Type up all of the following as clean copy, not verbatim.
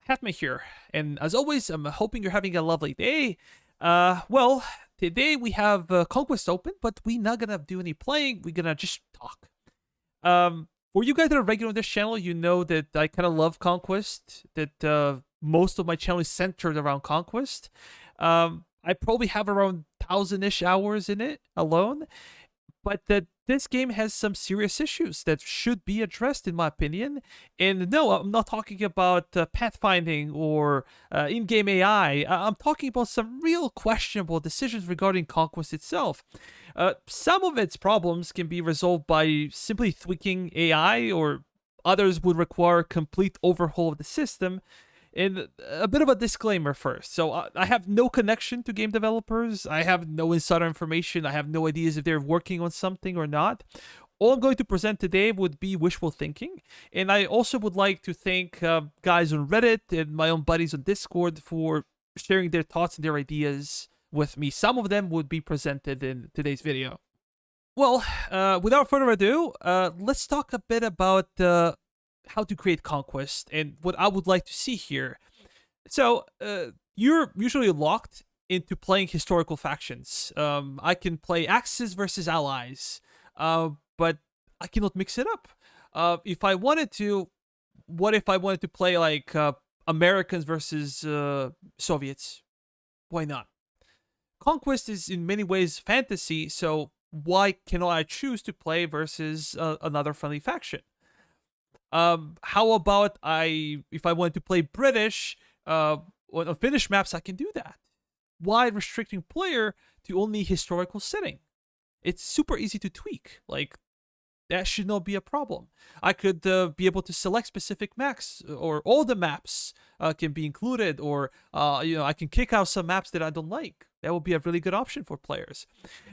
Hatma here, and as always, I'm hoping you're having a lovely day. Well, today we have Conquest open, but we're not gonna do any playing. We're gonna just talk. For you guys that are regular on this channel, you know that I kind of love Conquest. That most of my channel is centered around Conquest. I probably have around 1,000-ish hours in it alone, but that this game has some serious issues that should be addressed, in my opinion. And no, I'm not talking about pathfinding or in-game AI. I'm talking about some real questionable decisions regarding Conquest itself. Some of its problems can be resolved by simply tweaking AI, or others would require a complete overhaul of the system. And a bit of a disclaimer first. So I have no connection to game developers. I have no insider information. I have no ideas if they're working on something or not. All I'm going to present today would be wishful thinking. And I also would like to thank guys on Reddit and my own buddies on Discord for sharing their thoughts and their ideas with me. Some of them would be presented in today's video. Well, without further ado, let's talk a bit about how to create Conquest and what I would like to see here. So, you're usually locked into playing historical factions. I can play Axis versus Allies, but I cannot mix it up. If I wanted to, what if I wanted to play like Americans versus Soviets? Why not? Conquest is in many ways fantasy, so why cannot I choose to play versus another friendly faction? How about if I want to play British on Finnish maps, I can do that. Why restricting player to only historical setting? It's super easy to tweak. Like, that should not be a problem. I could be able to select specific maps, or all the maps can be included, or I can kick out some maps that I don't like. That would be a really good option for players.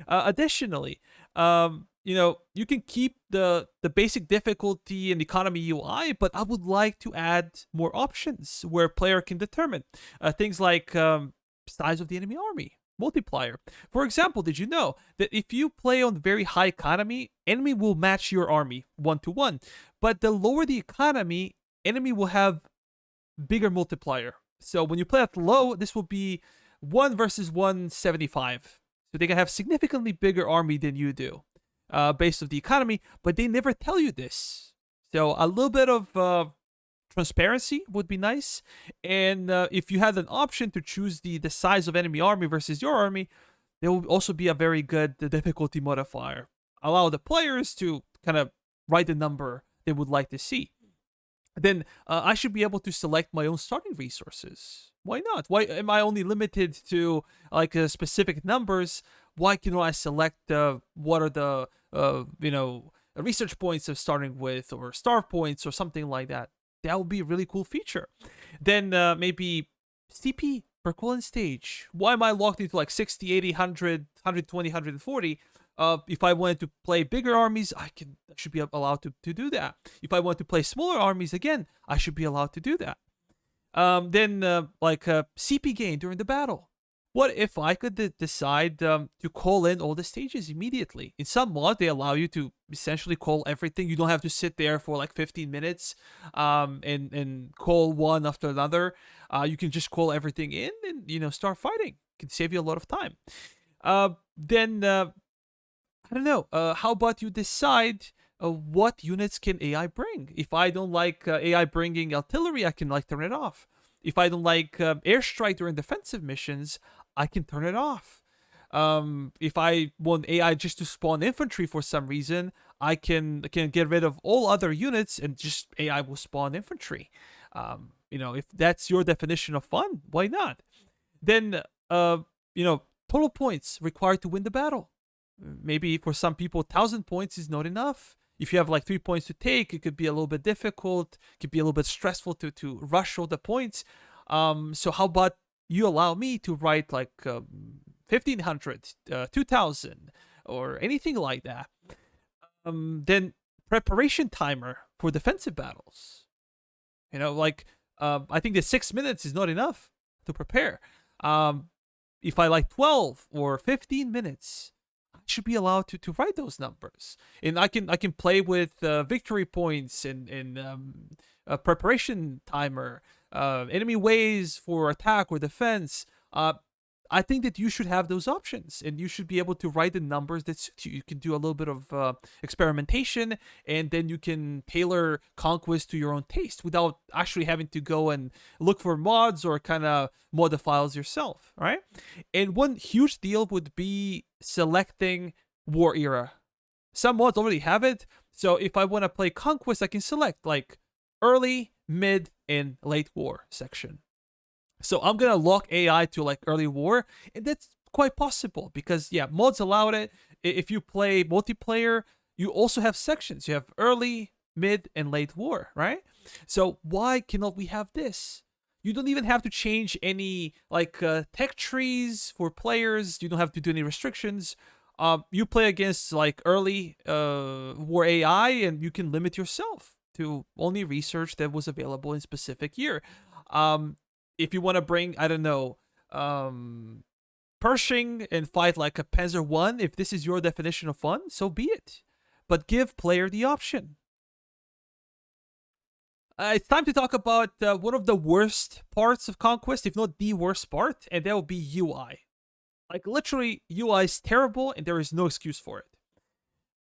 Additionally, you can keep the basic difficulty and economy UI, but I would like to add more options where player can determine things like size of the enemy army, multiplier. For example, did you know that if you play on very high economy, enemy will match your army 1-to-1, but the lower the economy, enemy will have bigger multiplier. So when you play at low, this will be 1 versus 175. So they can have significantly bigger army than you do, based on the economy, but they never tell you this. So a little bit of transparency would be nice. And if you had an option to choose the size of enemy army versus your army, there will also be a very good difficulty modifier. Allow the players to kind of write the number they would like to see. Then I should be able to select my own starting resources. Why not? Why am I only limited to like specific numbers? Why can I select what are the research points of starting with, or star points, or something like that? That would be a really cool feature. Then maybe CP per colon stage. Why am I locked into like 60, 80, 100, 120, 140? If I wanted to play bigger armies, I should be allowed to do that. If I want to play smaller armies, again, I should be allowed to do that. Then CP gain during the battle. What if I could decide to call in all the stages immediately? In some mod, they allow you to essentially call everything. You don't have to sit there for like 15 minutes and call one after another. You can just call everything in and start fighting. It can save you a lot of time. Then I don't know. How about you decide what units can AI bring? If I don't like AI bringing artillery, I can turn it off. If I don't like airstrike during defensive missions, I can turn it off. If I want AI just to spawn infantry for some reason, I can get rid of all other units and just AI will spawn infantry. If that's your definition of fun, why not? Then total points required to win the battle. Maybe for some people, 1,000 points is not enough. If you have like 3 points to take, it could be a little bit difficult. It could be a little bit stressful to rush all the points. So how about you allow me to write like 1,500, 2,000, or anything like that? Then preparation timer for defensive battles. I think that 6 minutes is not enough to prepare. If I like 12 or 15 minutes, should be allowed to write those numbers, and I can play with victory points and a preparation timer, enemy ways for attack or defense. I think that you should have those options, and you should be able to write the numbers that suit you. You can do a little bit of experimentation, and then you can tailor Conquest to your own taste without actually having to go and look for mods or kind of mod the files yourself, right? And one huge deal would be selecting war era. Some mods already have it, so if I want to play Conquest, I can select like early, mid, and late war section. So I'm gonna lock AI to like early war, and that's quite possible because yeah, mods allowed it. If you play multiplayer, you also have sections. You have early, mid, and late war, right? So why cannot we have this? You don't even have to change any like tech trees for players. You don't have to do any restrictions. You play against like early war AI, and you can limit yourself to only research that was available in specific year. If you want to bring, I don't know, Pershing and fight like a Panzer One, if this is your definition of fun, so be it. But give player the option. It's time to talk about one of the worst parts of Conquest, if not the worst part, and that will be UI. Like literally, UI is terrible, and there is no excuse for it.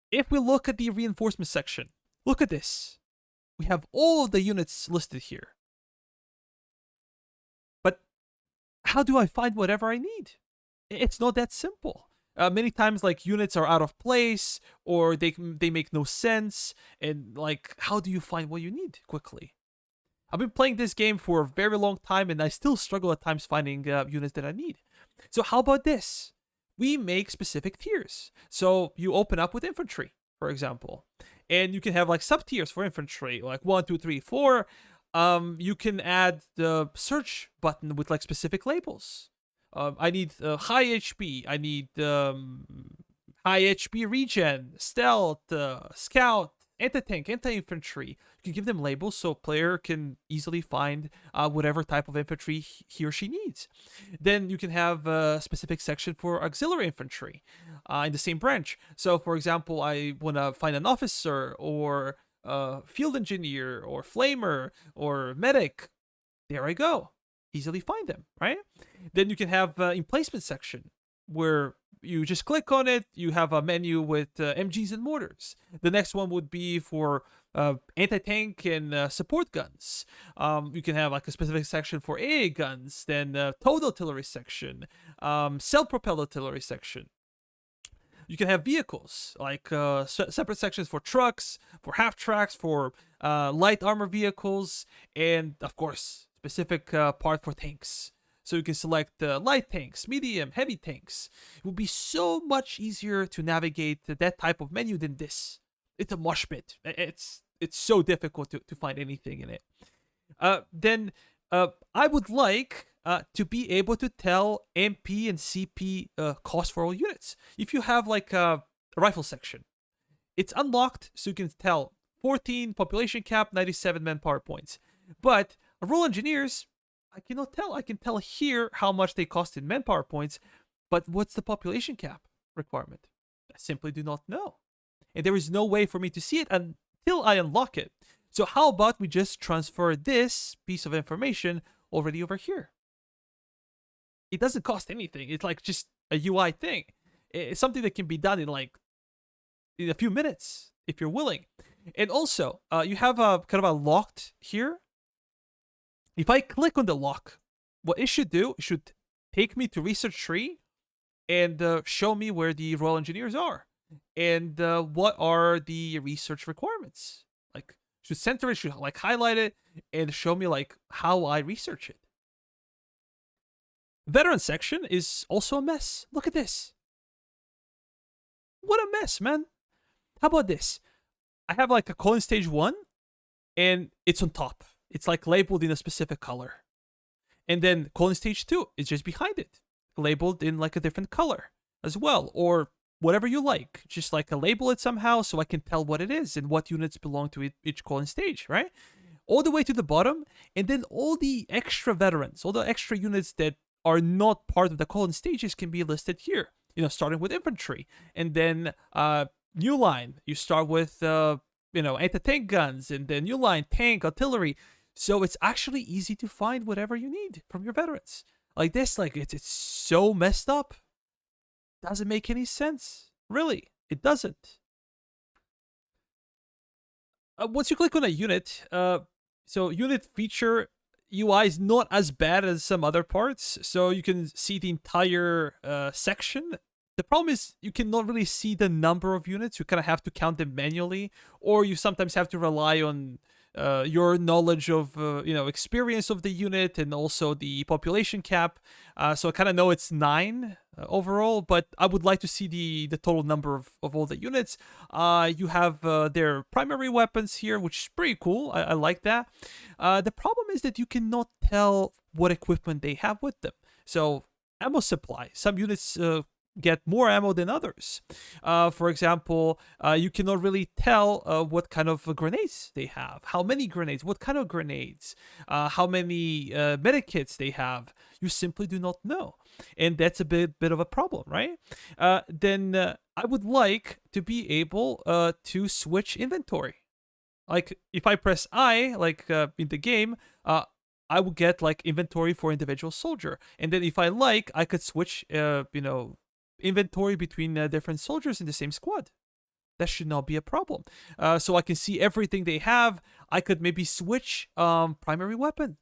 If we look at the reinforcement section, look at this. We have all of the units listed here. How do I find whatever I need? It's not that simple. Many times, like units are out of place or they make no sense, and like, how do you find what you need quickly? I've been playing this game for a very long time, and I still struggle at times finding units that I need. So how about this? We make specific tiers. So you open up with infantry, for example, and you can have like sub tiers for infantry, like 1, 2, 3, 4. You can add the search button with like specific labels. I need high HP. I need high HP regen, stealth, scout, anti-tank, anti-infantry. You can give them labels so player can easily find whatever type of infantry he or she needs. Then you can have a specific section for auxiliary infantry in the same branch. So for example, I want to find an officer or field engineer or flamer or medic. There I go. Easily find them, right? Then you can have emplacement section where you just click on it. You have a menu with MGs and mortars. The next one would be for anti-tank and support guns. You can have like a specific section for AA guns, then towed artillery section, self-propelled artillery section. You can have vehicles, like separate sections for trucks, for half tracks, for light armor vehicles, and of course, specific part for tanks. So you can select light tanks, medium, heavy tanks. It would be so much easier to navigate that type of menu than this. It's a mosh pit. It's so difficult to find anything in it. Then I would like to be able to tell MP and CP cost for all units. If you have like a rifle section, it's unlocked, so you can tell 14 population cap, 97 manpower points. But role engineers, I cannot tell. I can tell here how much they cost in manpower points, but what's the population cap requirement? I simply do not know. And there is no way for me to see it until I unlock it. So how about we just transfer this piece of information already over here? It doesn't cost anything. It's like just a UI thing. It's something that can be done in a few minutes if you're willing. And also, you have a kind of a locked here. If I click on the lock, what it should do, it should take me to research tree and show me where the Royal Engineers are and what are the research requirements. Like, should center it, should like highlight it and show me like how I research it. Veteran section is also a mess. Look at this. What a mess, man. How about this? I have like a calling stage 1 and it's on top. It's like labeled in a specific color. And then calling stage 2 is just behind it, labeled in like a different color as well, or whatever you like. Just like label it somehow so I can tell what it is and what units belong to each calling stage, right? All the way to the bottom, and then all the extra veterans, all the extra units that are not part of the calling stages can be listed here. You know, starting with infantry, and then new line. You start with anti-tank guns, and then new line tank artillery. So it's actually easy to find whatever you need from your veterans. Like this, like it's so messed up. Doesn't make any sense. Really, it doesn't. Once you click on a unit, so unit feature UI is not as bad as some other parts. So you can see the entire section. The problem is you cannot really see the number of units. You kind of have to count them manually, or you sometimes have to rely on your knowledge of experience of the unit and also the population cap. So I kind of know it's 9 overall, but I would like to see the total number of all the units. You have their primary weapons here, which is pretty cool. I like that. The problem is that you cannot tell what equipment they have with them. So ammo supply. Some units get more ammo than others. For example, you cannot really tell what kind of grenades they have, how many grenades, what kind of grenades, how many medikits they have. You simply do not know, and that's a bit of a problem, right? Then I would like to be able to switch inventory. Like if I press I, like in the game, I will get like inventory for individual soldier, and then if I like, I could switch, inventory between different soldiers in the same squad. That should not be a problem. So I can see everything they have. I could maybe switch primary weapon.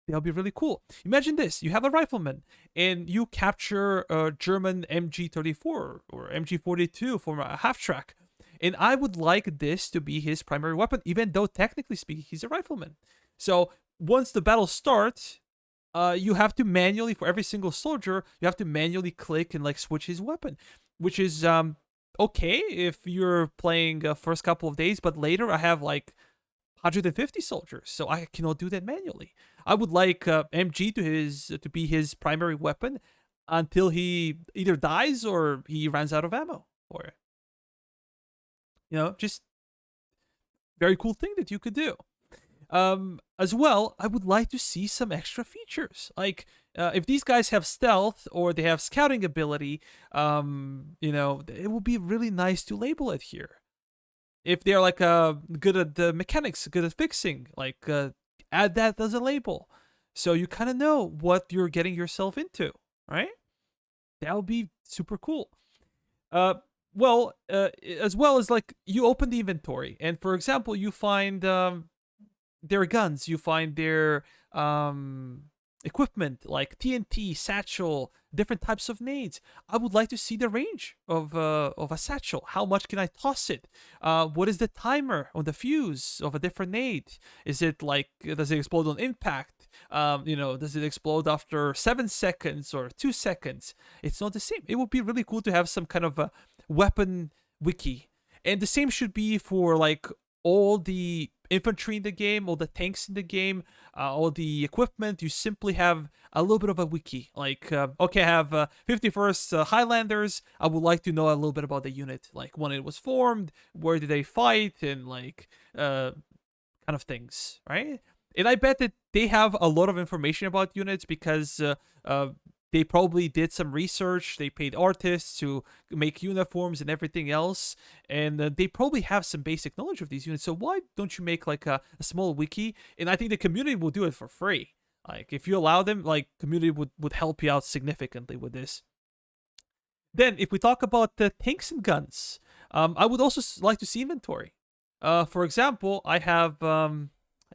That'll be really cool. Imagine this: you have a rifleman, and you capture a German MG34 or MG42 from a half track, and I would like this to be his primary weapon, even though technically speaking, he's a rifleman. So once the battle starts, you have to manually, for every single soldier, you have to manually click and like switch his weapon, which is okay if you're playing first couple of days, but later I have like 150 soldiers, so I cannot do that manually. I would like MG to be his primary weapon until he either dies or he runs out of ammo, or just very cool thing that you could do. As well, I would like to see some extra features. Like, if these guys have stealth or they have scouting ability, it would be really nice to label it here. If they're like good at the mechanics, good at fixing, like add that as a label, so you kind of know what you're getting yourself into, right? That would be super cool. As well as like you open the inventory, and for example, you find their guns, you find their equipment like TNT, satchel, different types of nades. I would like to see the range of a satchel. How much can I toss it? What is the timer on the fuse of a different nade? Is it like, does it explode on impact? Does it explode after 7 seconds or 2 seconds? It's not the same. It would be really cool to have some kind of a weapon wiki, and the same should be for like all the infantry in the game, all the tanks in the game, all the equipment. You simply have a little bit of a wiki. Like, okay, I have 51st Highlanders. I would like to know a little bit about the unit, like when it was formed, where did they fight, and like kind of things, right? And I bet that they have a lot of information about units because they probably did some research. They paid artists to make uniforms and everything else, and they probably have some basic knowledge of these units. So why don't you make like a small wiki? And I think the community will do it for free. Like if you allow them, like community would help you out significantly with this. Then if we talk about the tanks and guns, I would also like to see inventory. For example, I have I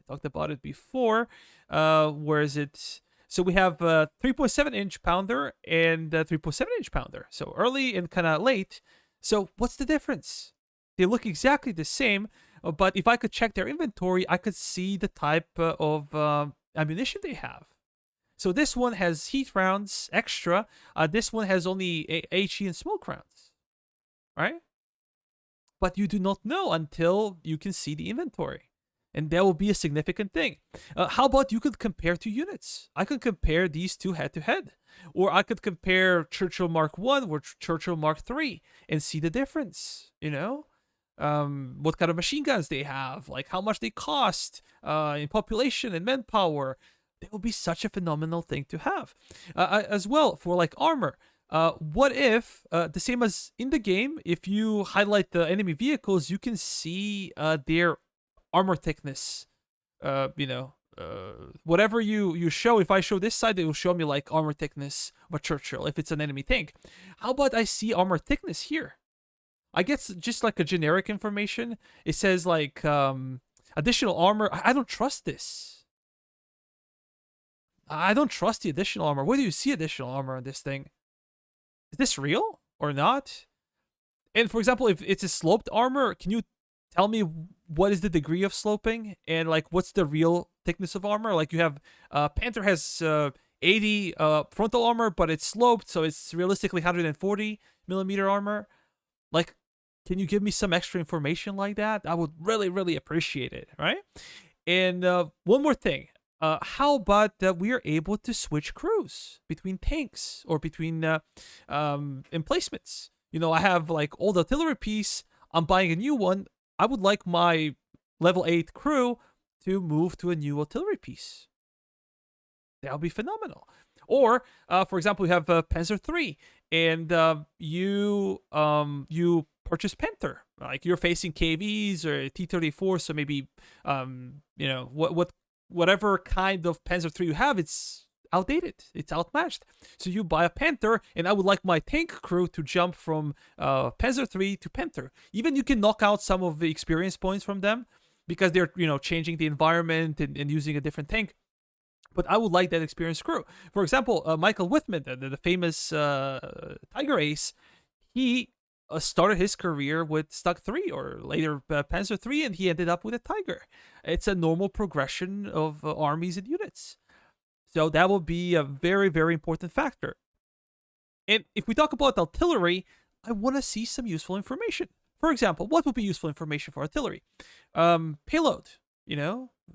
talked about it before. Where is it? So we have a 3.7-inch pounder and a 3.7-inch pounder. So early and kind of late. So what's the difference? They look exactly the same, but if I could check their inventory, I could see the type of ammunition they have. So this one has heat rounds extra. This one has only HE and smoke rounds, right? But you do not know until you can see the inventory. And that will be a significant thing. How about you could compare two units? I could compare these two head to head. Or I could compare Churchill Mark 1 with Churchill Mark 3 and see the difference, what kind of machine guns they have, like how much they cost in population and manpower. That would be such a phenomenal thing to have. As well, for like armor. What if, the same as in the game, if you highlight the enemy vehicles, you can see their armor thickness, whatever you show, if I show this side, it will show me like armor thickness of a Churchill if it's an enemy tank. How about I see armor thickness here? I get just like a generic information. It says like additional armor. I don't trust this. I don't trust the additional armor. Where do you see additional armor on this thing? Is this real or not? And for example, if it's a sloped armor, can you tell me what is the degree of sloping and like what's the real thickness of armor? Like you have Panther has 80 frontal armor, but it's sloped, so it's realistically 140 millimeter armor. Like, can you give me some extra information like that? I would really, really appreciate it, right? And one more thing. How about we are able to switch crews between tanks or between emplacements? You know, I have like old artillery piece. I'm buying a new one. I would like my level 8 crew to move to a new artillery piece. That would be phenomenal. Or, for example, you have Panzer III, and you purchase Panther. Like you're facing KVs or T-34, so maybe you know whatever kind of Panzer III you have, it's outdated, it's outmatched. So you buy a Panther, and I would like my tank crew to jump from Panzer III to Panther. Even you can knock out some of the experience points from them because they're changing the environment and using a different tank. But I would like that experienced crew. For example, Michael Whitman, the famous Tiger Ace, he started his career with Stug 3 or later Panzer 3, and he ended up with a Tiger. It's a normal progression of armies and units. So that will be a very, very important factor. And if we talk about artillery, I want to see some useful information. For example, what would be useful information for artillery? Payload,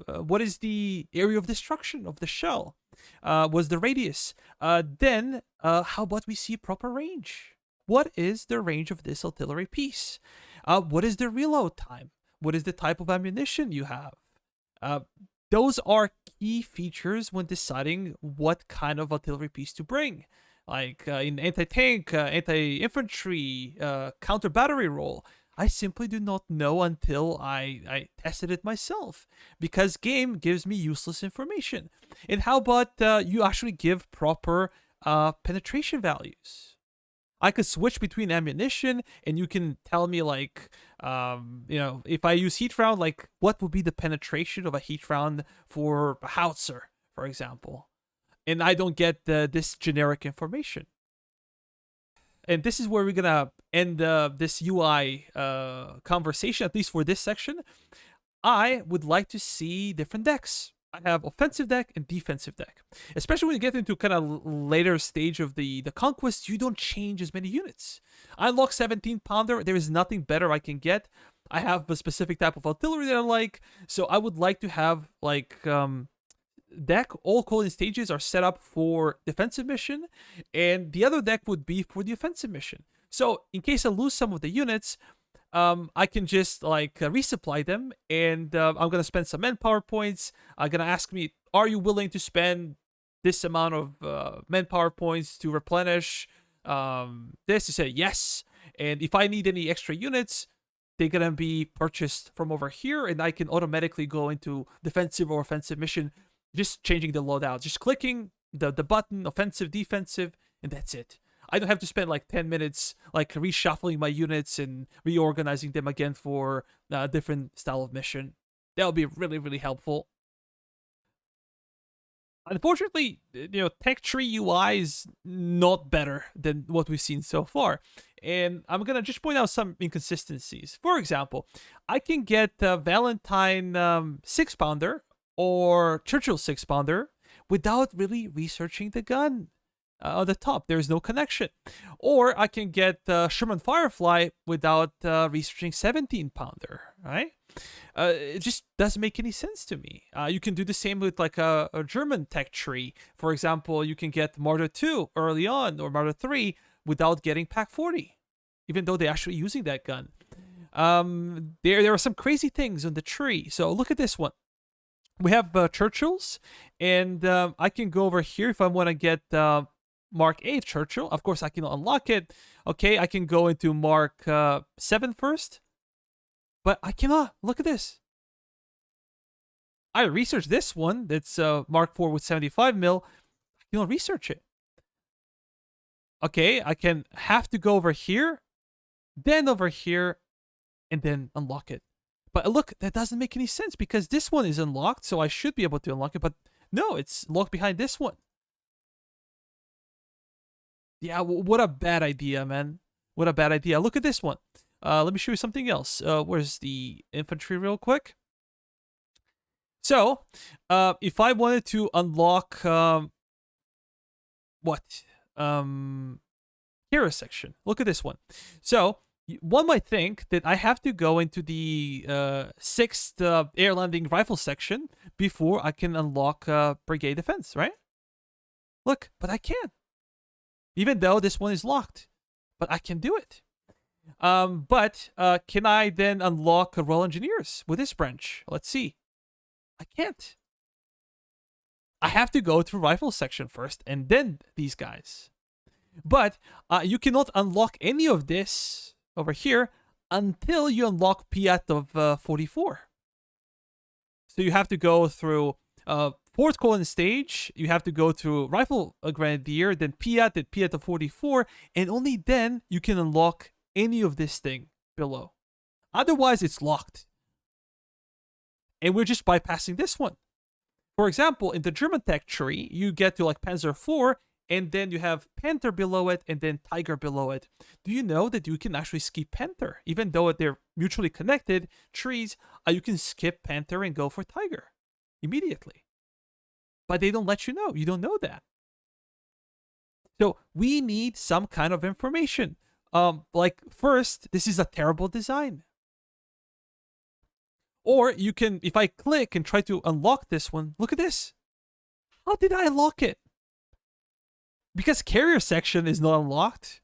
what is the area of destruction of the shell? What's the radius? Then, how about we see proper range? What is the range of this artillery piece? What is the reload time? What is the type of ammunition you have? Those are key features when deciding what kind of artillery piece to bring. Like in anti-tank, anti-infantry, counter-battery role, I simply do not know until I tested it myself, because game gives me useless information. And how about you actually give proper penetration values? I could switch between ammunition, and you can tell me like, if I use heat round, like what would be the penetration of a heat round for a howitzer, for example. And I don't get this generic information. And this is where we're gonna end this UI conversation, at least for this section. I would like to see different decks. I have offensive deck and defensive deck. Especially when you get into kind of later stage of the Conquest, you don't change as many units. I unlock 17 pounder. There is nothing better I can get. I have a specific type of artillery that I like. So I would like to have like deck, all cooling stages are set up for defensive mission, and the other deck would be for the offensive mission. So in case I lose some of the units, I can just like resupply them, and I'm gonna spend some manpower points. I'm gonna ask me, are you willing to spend this amount of manpower points to replenish this? You say yes, and if I need any extra units, they're gonna be purchased from over here, and I can automatically go into defensive or offensive mission, just changing the loadout, just clicking the button, offensive, defensive, and that's it. I don't have to spend like 10 minutes like reshuffling my units and reorganizing them again for a different style of mission. That would be really, really helpful. Unfortunately, Tech Tree UI is not better than what we've seen so far. And I'm going to just point out some inconsistencies. For example, I can get Valentine 6-pounder or Churchill 6-pounder without really researching the gun. On the top, there's no connection. Or I can get Sherman Firefly without researching 17-pounder, right? It just doesn't make any sense to me. You can do the same with like a German tech tree. For example, you can get Marder 2 early on or Marder 3 without getting Pack 40, even though they're actually using that gun. There are some crazy things on the tree. So look at this one. We have Churchills, and I can go over here if I want to get Mark 8 Churchill. Of course, I can unlock it. Okay, I can go into Mark 7 first. But I cannot. Look at this. I researched this one that's Mark IV with 75 mil. You don't research it. Okay, I can have to go over here, then over here, and then unlock it. But look, that doesn't make any sense because this one is unlocked, so I should be able to unlock it. But no, it's locked behind this one. Yeah, what a bad idea, man. What a bad idea. Look at this one. Let me show you something else. Where's the infantry real quick? So, if I wanted to unlock what? Hero section. Look at this one. So, one might think that I have to go into the 6th air landing rifle section before I can unlock brigade defense, right? Look, but I can't. Even though this one is locked, but I can do it. But can I then unlock Royal Engineers with this branch? Let's see. I can't. I have to go through rifle section first and then these guys. But you cannot unlock any of this over here until you unlock Piat of 44. So you have to go through 4th colon stage, you have to go through Rifle Grenadier, then Piat of 44, and only then you can unlock any of this thing below. Otherwise, it's locked. And we're just bypassing this one. For example, in the German tech tree, you get to like Panzer IV, and then you have Panther below it, and then Tiger below it. Do you know that you can actually skip Panther? Even though they're mutually connected trees, you can skip Panther and go for Tiger immediately. But they don't let you know. You don't know that. So we need some kind of information. Like, first, this is a terrible design. Or you can, if I click and try to unlock this one, look at this. How did I unlock it? Because carrier section is not unlocked.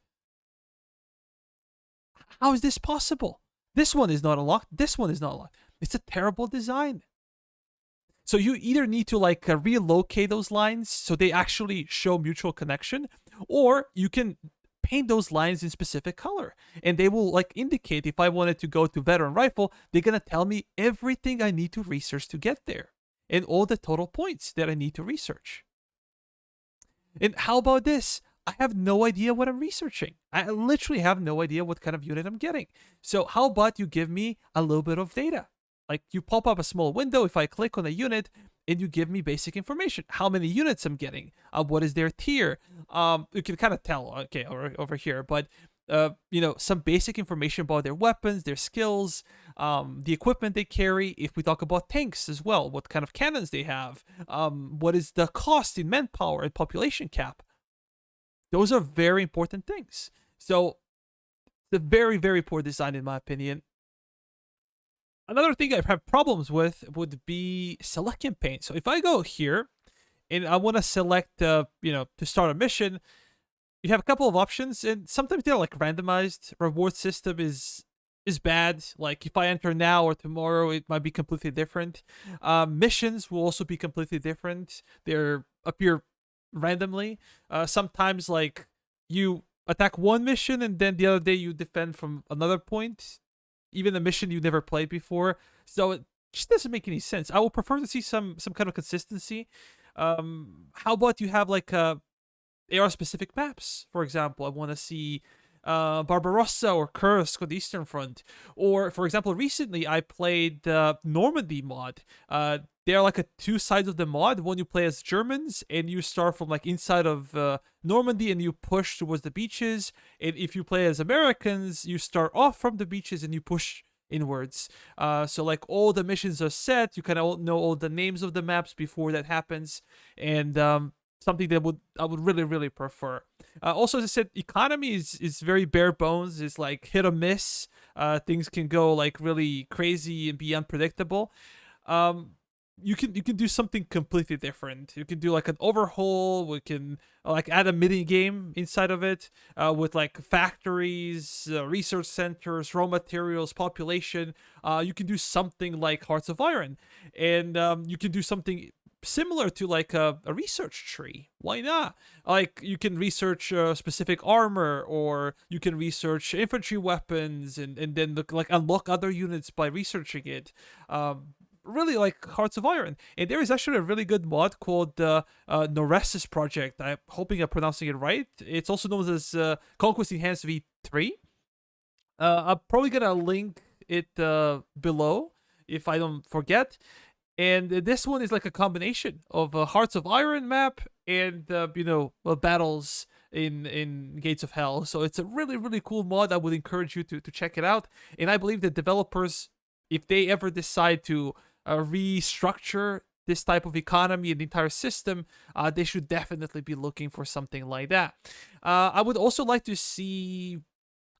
How is this possible? This one is not unlocked. This one is not unlocked. It's a terrible design. So you either need to like relocate those lines so they actually show mutual connection, or you can paint those lines in specific color, and they will like indicate if I wanted to go to veteran rifle, they're gonna tell me everything I need to research to get there and all the total points that I need to research. And how about this? I have no idea what I'm researching. I literally have no idea what kind of unit I'm getting. So how about you give me a little bit of data? Like you pop up a small window if I click on a unit and you give me basic information. How many units I'm getting? What is their tier? You can kind of tell, okay, over here, but you know, some basic information about their weapons, their skills, the equipment they carry. If we talk about tanks as well, what kind of cannons they have, what is the cost in manpower and population cap. Those are very important things. So the very, very poor design in my opinion. Another thing I have problems with would be select campaign. So if I go here and I want to select, you know, to start a mission, you have a couple of options, and sometimes they're like randomized. Reward system is bad. Like if I enter now or tomorrow, it might be completely different. Missions will also be completely different. They appear randomly. Sometimes like you attack one mission and then the other day you defend from another point, even a mission you never played before. So it just doesn't make any sense. I would prefer to see some kind of consistency. How about you have like AR specific maps? For example, I want to see Barbarossa or Kursk on the Eastern Front. Or for example, recently I played Normandy mod. They're like a two sides of the mod. One you play as Germans and you start from like inside of Normandy and you push towards the beaches. And if you play as Americans, you start off from the beaches and you push inwards. So like all the missions are set. You kind of know all the names of the maps before that happens. And something that I would really prefer. Also, as I said, economy is very bare bones. It's like hit or miss. Things can go like really crazy and be unpredictable. You can do something completely different. You can do like an overhaul. We can like add a mini game inside of it with like factories, research centers, raw materials, population. You can do something like Hearts of Iron, and you can do something similar to like a research tree. Why not? Like you can research specific armor, or you can research infantry weapons, and then look, like unlock other units by researching it. really like Hearts of Iron. And there is actually a really good mod called Noressus Project. I'm hoping I'm pronouncing it right. It's also known as Conquest Enhanced V3. I'm probably gonna link it below if I don't forget. And this one is like a combination of a Hearts of Iron map and battles in Gates of Hell. So it's a really, really cool mod. I would encourage you to check it out. And I believe that developers, if they ever decide to restructure this type of economy and the entire system, they should definitely be looking for something like that. I would also like to see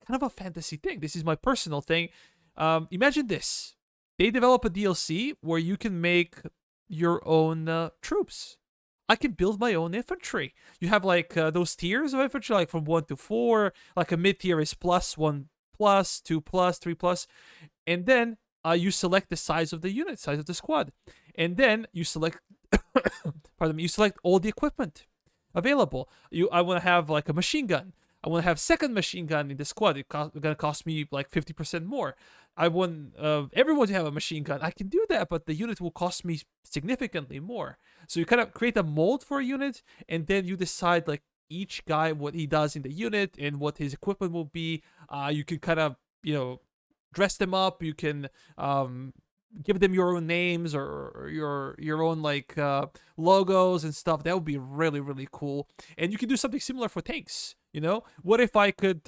kind of a fantasy thing. This is my personal thing. Imagine this. They develop a DLC where you can make your own troops. I can build my own infantry. You have like those tiers of infantry, like from 1 to 4. Like a mid tier is plus, 1 plus, 2 plus, 3 plus. And then you select the size of the unit, size of the squad. And then you select, pardon me, you select all the equipment available. I want to have like a machine gun. I want to have second machine gun in the squad. It's gonna cost me like 50% more. I want everyone to have a machine gun. I can do that, but the unit will cost me significantly more. So you kind of create a mold for a unit, and then you decide like each guy what he does in the unit and what his equipment will be. You can kind of dress them up. You can give them your own names or your own like logos and stuff. That would be really, really cool. And you can do something similar for tanks. What if I could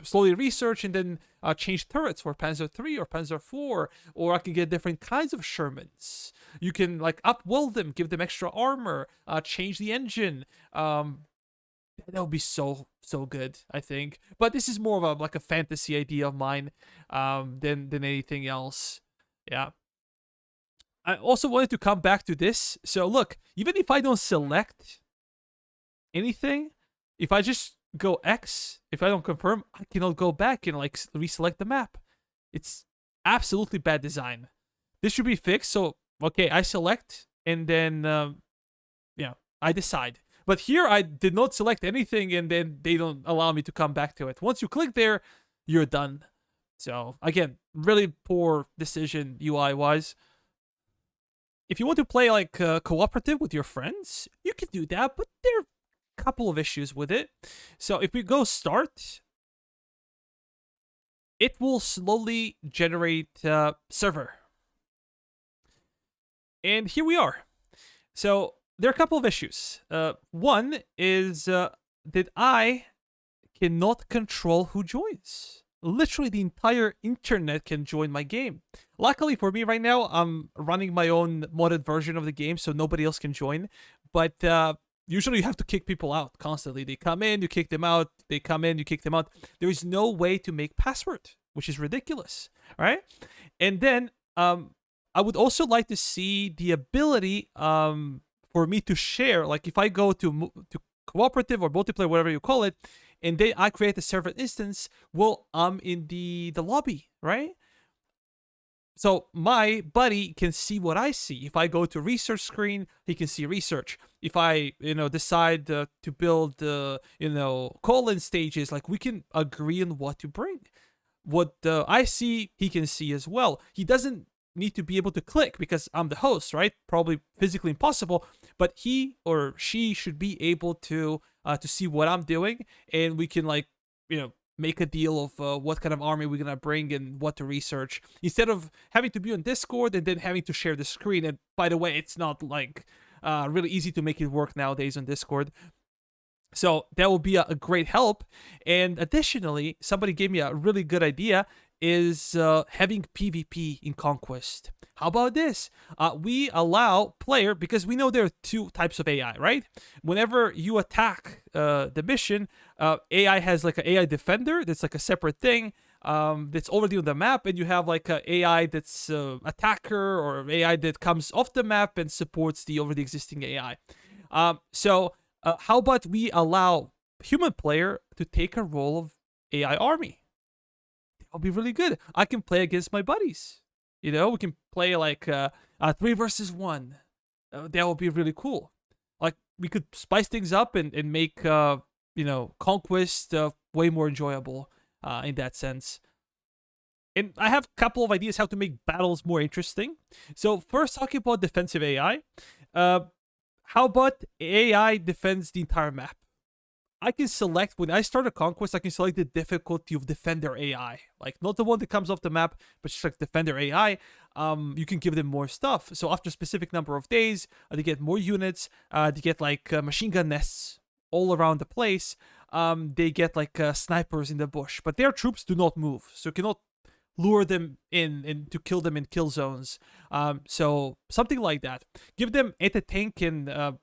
slowly research and then change turrets for Panzer 3 or Panzer 4, or I can get different kinds of Shermans. You can like up-weld them, give them extra armor, change the engine. That would be so good, I think. But this is more of a fantasy idea of mine than anything else. Yeah. I also wanted to come back to this. So look, even if I don't select anything, if I just go X, if I don't confirm, I cannot go back and like reselect the map. It's absolutely bad design. This should be fixed. So okay, I select and then I decide. But here I did not select anything, and then they don't allow me to come back to it. Once you click there, you're done. So again, really poor decision UI wise. If you want to play like cooperative with your friends, you can do that, but there are a couple of issues with it. So if we go start, it will slowly generate server. And here we are. So there are a couple of issues. One is that I cannot control who joins. Literally the entire internet can join my game. Luckily for me right now, I'm running my own modded version of the game, so nobody else can join. But usually you have to kick people out constantly. They come in, you kick them out. They come in, you kick them out. There is no way to make password, which is ridiculous, right? And then I would also like to see the ability for me to share. Like if I go to cooperative or multiplayer, whatever you call it, and then I create a server instance, well, I'm in the lobby, right? So my buddy can see what I see. If I go to research screen, he can see research. If I, decide to build, colon stages, like we can agree on what to bring. What I see, he can see as well. He doesn't need to be able to click because I'm the host, right? Probably physically impossible, but he or she should be able to see what I'm doing, and we can make a deal of what kind of army we're gonna bring and what to research, instead of having to be on Discord and then having to share the screen. And by the way, it's not like really easy to make it work nowadays on Discord. So that will be a great help. And additionally, somebody gave me a really good idea, is having PvP in Conquest. How about this? We allow player, because we know there are two types of AI, right? Whenever you attack the mission, AI has like an AI defender that's like a separate thing that's already on the map, and you have like an AI that's attacker, or AI that comes off the map and supports the already existing AI. So how about we allow human player to take a role of AI army? That'll be really good. I can play against my buddies. We can play like 3 versus 1. That would be really cool. Like we could spice things up and make Conquest way more enjoyable in that sense. And I have a couple of ideas how to make battles more interesting. So first, talking about defensive AI. Uh, how about AI defends the entire map? I can select, when I start a conquest, I can select the difficulty of Defender AI. Like, not the one that comes off the map, but just like Defender AI. You can give them more stuff. So after a specific number of days, they get more units. They get like machine gun nests all around the place. They get like snipers in the bush. But their troops do not move. So you cannot lure them in and to kill them in kill zones. So something like that. Give them anti-tank and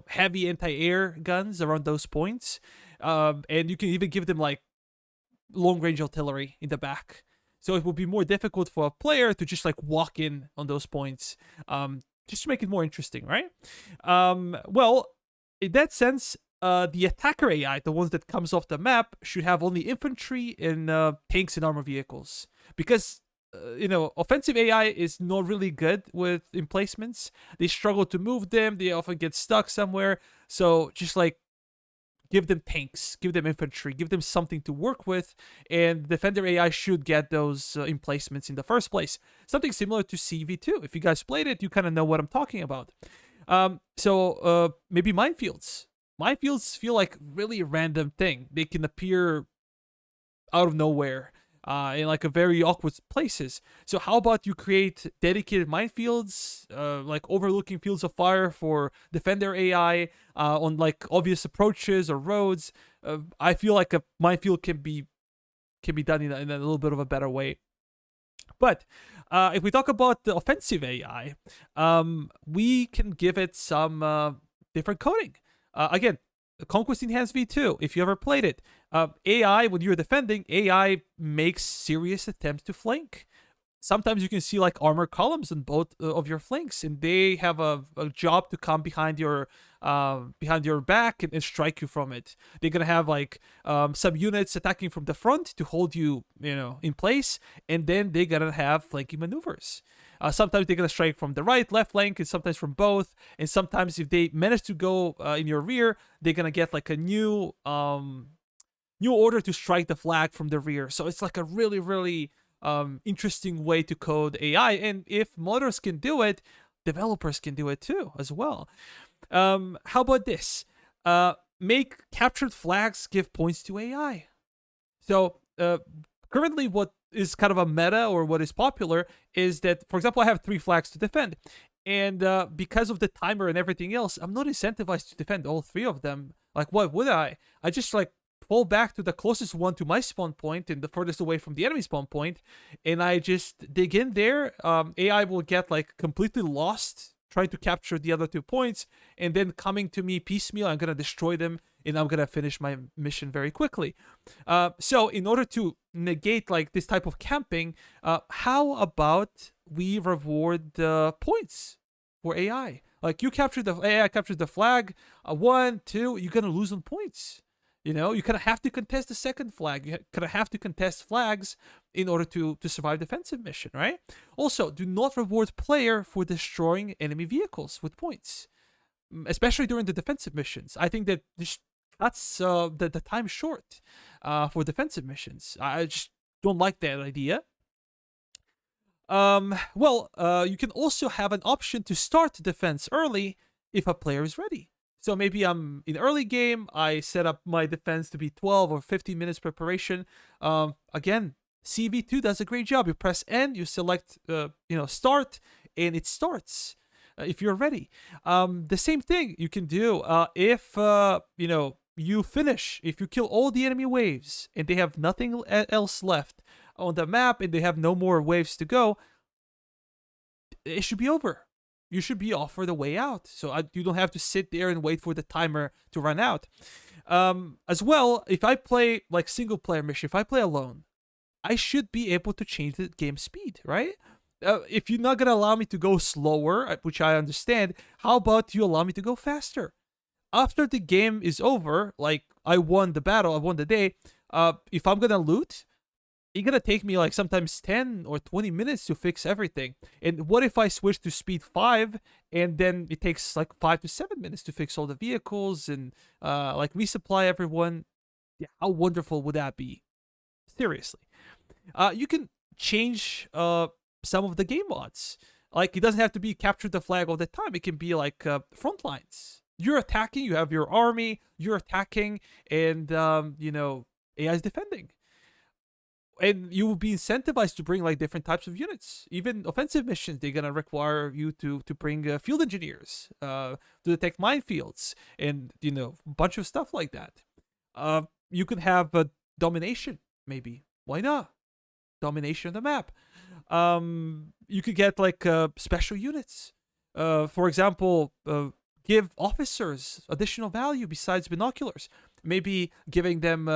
heavy anti-air guns around those points, and you can even give them like long-range artillery in the back. So it will be more difficult for a player to just like walk in on those points, just to make it more interesting, right? Well, in that sense, the attacker AI, the ones that comes off the map, should have only infantry and tanks and armor vehicles, because offensive AI is not really good with emplacements. They struggle to move them. They often get stuck somewhere. So just like give them tanks, give them infantry, give them something to work with, and Defender AI should get those emplacements in the first place. Something similar to CV2. If you guys played it, you kind of know what I'm talking about. So maybe minefields. Minefields feel like really random thing. They can appear out of nowhere. In like a very awkward places. So how about you create dedicated minefields, like overlooking fields of fire for Defender AI on like obvious approaches or roads. I feel like a minefield can be done in a little bit of a better way. But if we talk about the offensive AI, we can give it some different coding. Again, Conquest Enhanced V2, if you ever played it, AI, when you're defending, AI makes serious attempts to flank. Sometimes you can see like armor columns on both of your flanks, and they have a job to come behind your back and strike you from it. They're gonna have like some units attacking from the front to hold you, in place, and then they're gonna have flanking maneuvers. Sometimes they're gonna strike from the right, left flank, and sometimes from both. And sometimes if they manage to go in your rear, they're gonna get like a new order to strike the flag from the rear. So it's like a really, really interesting way to code AI. And if modders can do it, developers can do it too as well. How about this? Make captured flags give points to AI. So currently, what is kind of a meta, or what is popular, is that, for example, I have 3 flags to defend. And because of the timer and everything else, I'm not incentivized to defend all 3 of them. Like, what would I? I just like fall back to the closest one to my spawn point and the furthest away from the enemy spawn point, and I just dig in there. AI will get like completely lost trying to capture the other 2 points, and then coming to me piecemeal, I'm gonna destroy them, and I'm gonna finish my mission very quickly. So in order to negate like this type of camping, how about we reward the points for AI? Like, you captured the AI captured the flag, 1, 2, you're gonna lose on points. You kind of have to contest the second flag. You kind of have to contest flags in order to survive defensive mission, right? Also, do not reward player for destroying enemy vehicles with points, especially during the defensive missions. I think that this cuts the time short for defensive missions. I just don't like that idea. You can also have an option to start defense early if a player is ready. So maybe I'm in early game, I set up my defense to be 12 or 15 minutes preparation. Again, CV2 does a great job. You press N, you select, start, and it starts if you're ready. The same thing you can do if, you finish, if you kill all the enemy waves and they have nothing else left on the map and they have no more waves to go, it should be over. You should be offered a way out, so you don't have to sit there and wait for the timer to run out. As well, if I play like single player mission, if I play alone, I should be able to change the game speed, right? If you're not gonna allow me to go slower, which I understand, how about you allow me to go faster? After the game is over, like I won the battle, I won the day. If I'm gonna loot, it's gonna take me like sometimes 10 or 20 minutes to fix everything. And what if I switch to speed 5 and then it takes like 5 to 7 minutes to fix all the vehicles and like resupply everyone? Yeah, how wonderful would that be? Seriously. You can change some of the game mods. Like, it doesn't have to be capture the flag all the time. It can be like front lines. You're attacking, you have your army, you're attacking, and AI is defending. And you will be incentivized to bring like different types of units. Even offensive missions, they're gonna require you to bring field engineers to detect minefields, and a bunch of stuff like that. You could have a domination, maybe. Why not? Domination of the map. You could get like special units. For example, give officers additional value besides binoculars. Maybe giving them,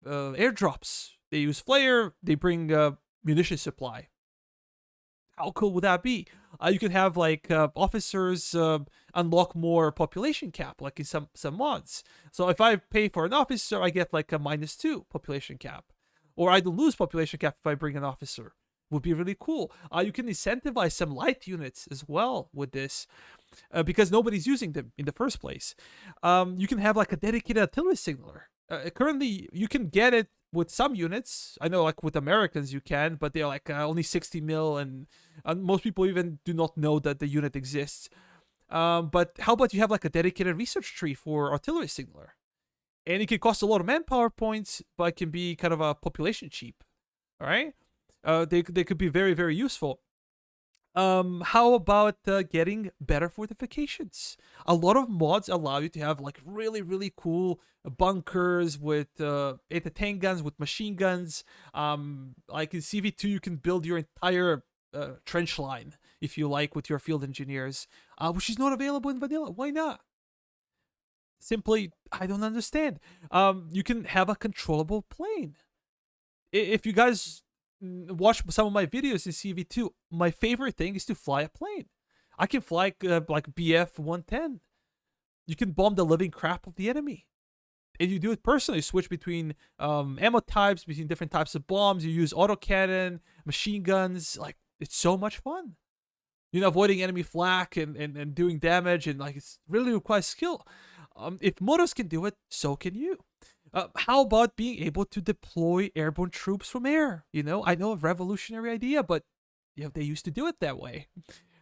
airdrops. They use flare. They bring munition supply. How cool would that be? You could have like officers unlock more population cap, like in some mods. So if I pay for an officer, I get like a -2 population cap, or I don't lose population cap if I bring an officer. Would be really cool. You can incentivize some light units as well with this, because nobody's using them in the first place. You can have like a dedicated artillery signaler. Currently, you can get it with some units. I know, like with Americans, you can, but they're like only 60 mil, and most people even do not know that the unit exists. But how about you have like a dedicated research tree for artillery signaler? And it can cost a lot of manpower points, but it can be kind of a population cheap. All right? They could be very, very useful. How about getting better fortifications? A lot of mods allow you to have like really, really cool bunkers with anti-tank guns, with machine guns. Like in CV2, you can build your entire trench line if you like with your field engineers, which is not available in vanilla. Why not? Simply, I don't understand. You can have a controllable plane. If you guys watch some of my videos in CV2, my favorite thing is to fly a plane. I can fly like BF-110. You can bomb the living crap of the enemy. And you do it personally. Switch between ammo types, between different types of bombs. You use autocannon, machine guns. Like, it's so much fun. Avoiding enemy flak and doing damage, and like, it's really requires skill. If motos can do it, so can you. How about being able to deploy airborne troops from air? I know a revolutionary idea, but they used to do it that way.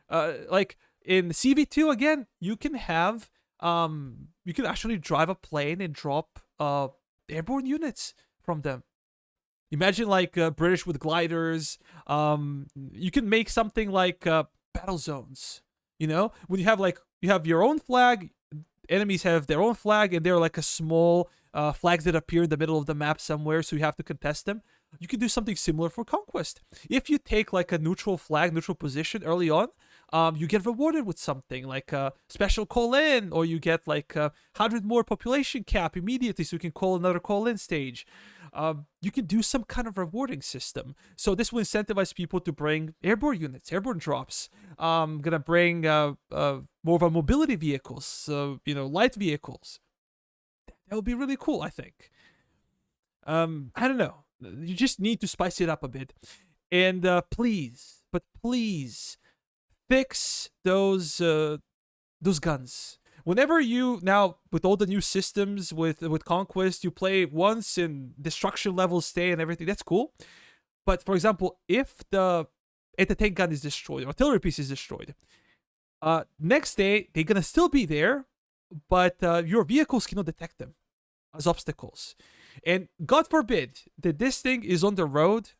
Like in CV2 again, you can have you can actually drive a plane and drop airborne units from them. Imagine like British with gliders. You can make something like battle zones. When you have your own flag, enemies have their own flag, and they're like a small flags that appear in the middle of the map somewhere, so you have to contest them. You can do something similar for Conquest. If you take like a neutral flag, neutral position early on, you get rewarded with something like a special call-in, or you get like 100 more population cap immediately, so you can call another call-in stage. You can do some kind of rewarding system. So this will incentivize people to bring airborne units, airborne drops. Gonna bring more of a mobility vehicles, so light vehicles. That would be really cool, I think. I don't know. You just need to spice it up a bit. And please fix those guns. Whenever you now, with all the new systems with Conquest, you play once and destruction levels stay and everything, that's cool. But for example, if the anti-tank gun is destroyed, or artillery piece is destroyed, next day they're gonna still be there, but your vehicles cannot detect them as obstacles. And God forbid that this thing is on the road,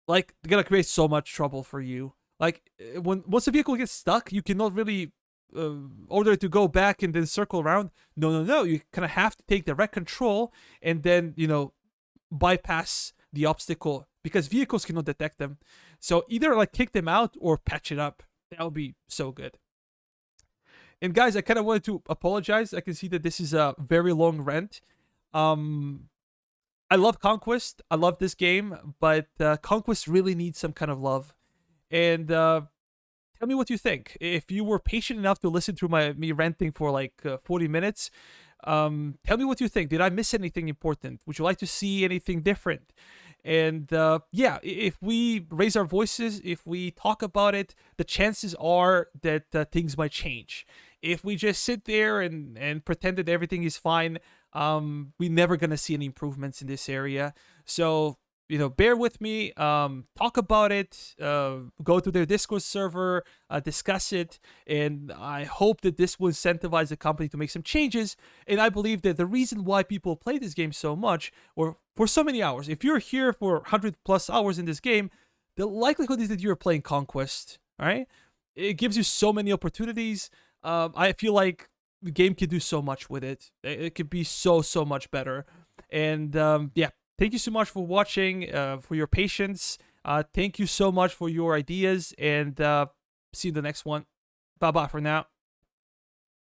like, they're gonna create so much trouble for you. Like, once the vehicle gets stuck, you cannot really order it to go back and then circle around. No. You kind of have to take direct control and then, bypass the obstacle, because vehicles cannot detect them. So either like kick them out or patch it up. That would be so good. And guys, I kind of wanted to apologize. I can see that this is a very long rant. I love Conquest. I love this game, but Conquest really needs some kind of love. And tell me what you think. If you were patient enough to listen to me ranting for like 40 minutes, tell me what you think. Did I miss anything important? Would you like to see anything different? And yeah, if we raise our voices, if we talk about it, the chances are that things might change. If we just sit there and pretend that everything is fine, we're never going to see any improvements in this area. So bear with me, talk about it, go to their Discord server, discuss it, and I hope that this will incentivize the company to make some changes. And I believe that the reason why people play this game so much, or for so many hours, if you're here for 100+ hours in this game, the likelihood is that you're playing Conquest, all right? It gives you so many opportunities. I feel like the game can do so much with it. It could be so much better. And yeah, thank you so much for watching, for your patience. Thank you so much for your ideas, and see you in the next one. Bye bye for now.